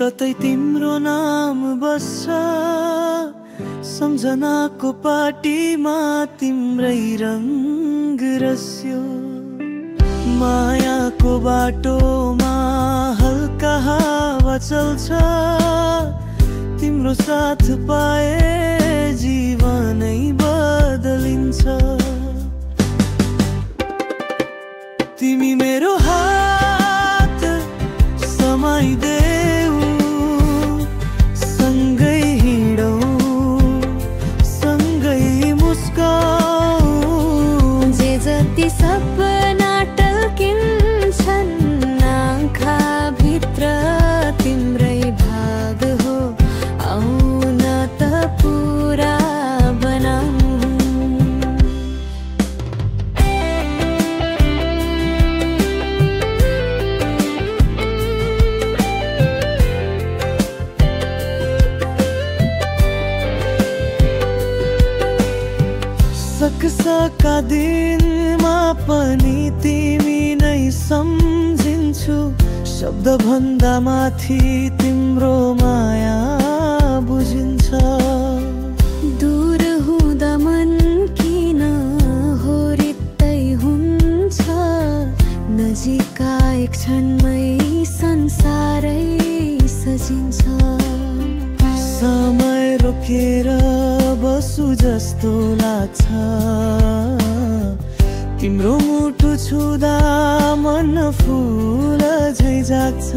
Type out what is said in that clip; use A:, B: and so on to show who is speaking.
A: कतै तिम्रो नाम बस्छ, सम्झनाको पाटीमा तिम्रै रंग रस्यो। मायाको बाटोमा हल्का हावा चल्छ, तिम्रो साथ पाए जीवनै बदलिन्छ। तिमी मेरो हात समाइदेऊ, सँगै हिँडौँ, सँगै मुस्काऊ।
B: जे जति सपना टल्किन्छन् आँखा भित्र तिम्रै भाग हो, आउन त पुरा बनाऊ।
A: सकसका दिनमा पनि तिमी नै सम्झिन्छु, शब्द भन्दा माथि तिम्रो माया बुझिन्छ।
B: दूर हुँदा मन किन होरित्तै हुन्छ, नजिका एक क्षणमै संसारै सजिन्छ।
A: समय रोकेर बसु जस्तो लाग्छ, तिम्रो मुटु छुँदा मन फुल झै जाग्छ।